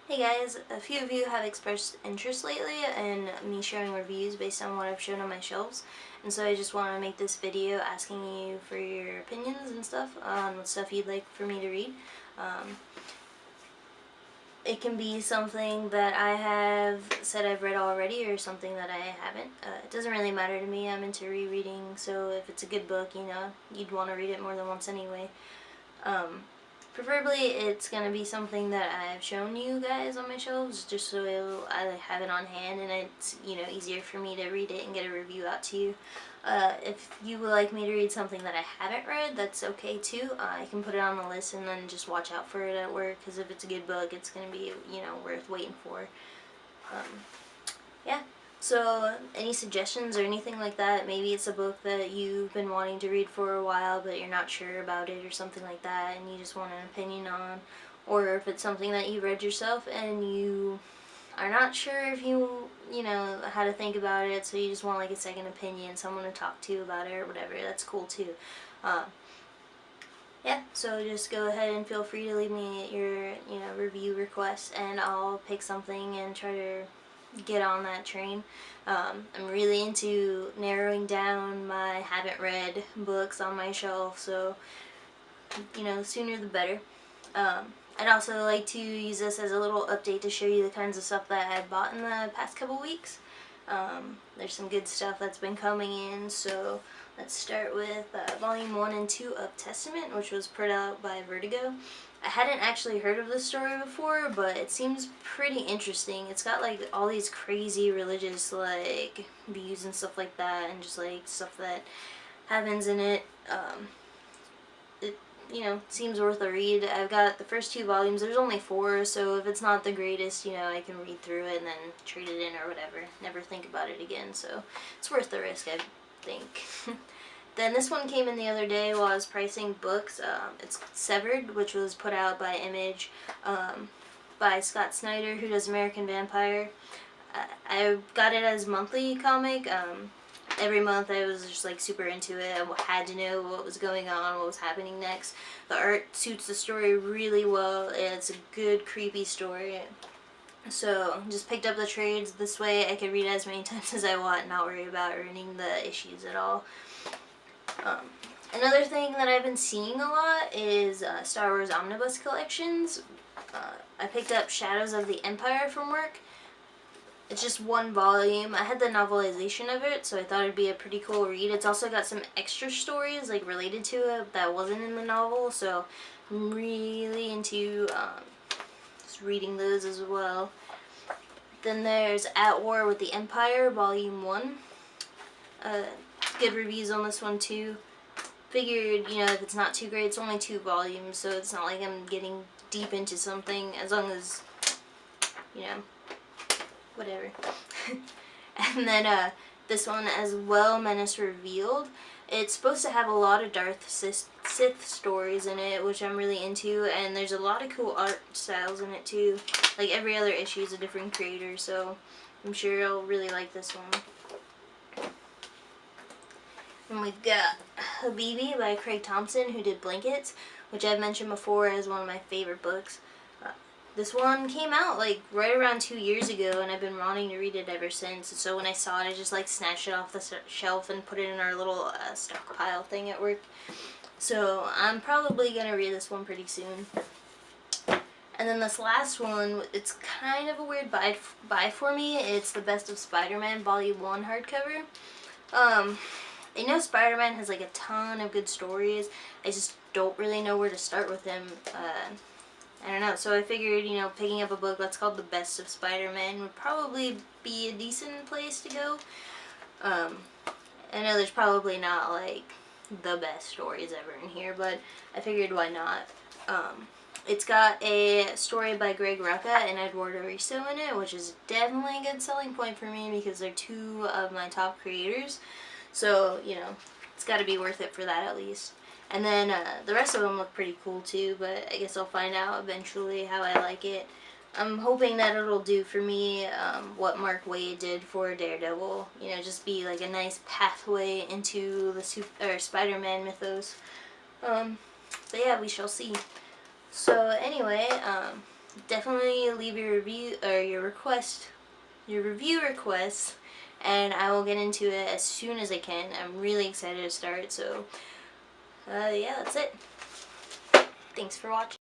Hey guys, a few of you have expressed interest lately in me sharing reviews based on what I've shown on my shelves, and so I just want to make this video asking you for your opinions and stuff on what stuff you'd like for me to read. Um, it can be something that I have said I've read already or something that I haven't. It doesn't really matter to me. I'm into rereading, so if it's a good book, you'd want to read it more than once anyway. Um, Preferably it's going to be something that I've shown you guys on my shelves, just so I have it on hand and it's, easier for me to read it and get a review out to you. If you would like me to read something that I haven't read, that's okay too. I can put it on the list and then just watch out for it at work, because if it's a good book, it's going to be, worth waiting for. Um, yeah. So, any suggestions or anything like that? Maybe it's a book that you've been wanting to read for a while, but you're not sure about it or something like that, and you just want an opinion on. Or if it's something that you read yourself and you are not sure if how to think about it, so you just want like a second opinion, someone to talk to about it or whatever, that's cool too. Uh, yeah, so just go ahead and feel free to leave me your, review requests, and I'll pick something and try to get on that train. I'm really into narrowing down my haven't read books on my shelf, so, sooner the better. I'd also like to use this as a little update to show you the kinds of stuff that I've bought in the past couple weeks. There's some good stuff that's been coming in, so let's start with Volume 1 and 2 of Testament, which was put out by Vertigo. I hadn't actually heard of this story before, but it seems pretty interesting. It's got like all these crazy religious like views and stuff like that, and just like stuff that happens in it. It seems worth a read. I've got the first 2 volumes. There's only 4, so if it's not the greatest, I can read through it and then trade it in or whatever. Never think about it again, so it's worth the risk, I think. Then this one came in the other day while I was pricing books. It's Severed, which was put out by Image, by Scott Snyder, who does American Vampire. I got it as a monthly comic. Every month I was just like super into it. I had to know what was going on, what was happening next. The art suits the story really well. It's a good creepy story. So just picked up the trades. This way I could read it as many times as I want and not worry about ruining the issues at all. Another thing that I've been seeing a lot is Star Wars omnibus collections. I picked up Shadows of the Empire from work. It's just 1 volume. I had the novelization of it, so I thought it'd be a pretty cool read. It's also got some extra stories like related to it that wasn't in the novel, so I'm really into just reading those as well. Then there's At War with the Empire, Volume 1. Good reviews on this one too. Figured, if it's not too great, it's only 2 volumes, so it's not like I'm getting deep into something, as long as, whatever. And then this one as well, Menace Revealed. It's supposed to have a lot of Darth Sith stories in it, which I'm really into, and there's a lot of cool art styles in it too. Like every other issue is a different creator, so I'm sure I'll really like this one. And we've got Habibi by Craig Thompson, who did Blankets, which I've mentioned before as one of my favorite books. This one came out like right around 2 years ago, and I've been wanting to read it ever since. So when I saw it, I just like snatched it off the shelf and put it in our little stockpile thing at work. So I'm probably going to read this one pretty soon. And then this last one, it's kind of a weird buy for me. It's The Best of Spider-Man Volume 1 hardcover. I know Spider-Man has like a ton of good stories. I just don't really know where to start with him. I don't know, so I figured, picking up a book that's called The Best of Spider-Man would probably be a decent place to go. I know there's probably not, like, the best stories ever in here, but I figured why not. It's got a story by Greg Rucka and Eduardo Risso in it, which is definitely a good selling point for me because they're 2 of my top creators. So, it's got to be worth it for that at least. And then the rest of them look pretty cool too, but I guess I'll find out eventually how I like it. I'm hoping that it'll do for me what Mark Waid did for Daredevil. Just be like a nice pathway into the Spider-Man mythos. But yeah, we shall see. So anyway, definitely leave your review or your review requests, and I will get into it as soon as I can. I'm really excited to start, so yeah, that's it. Thanks for watching.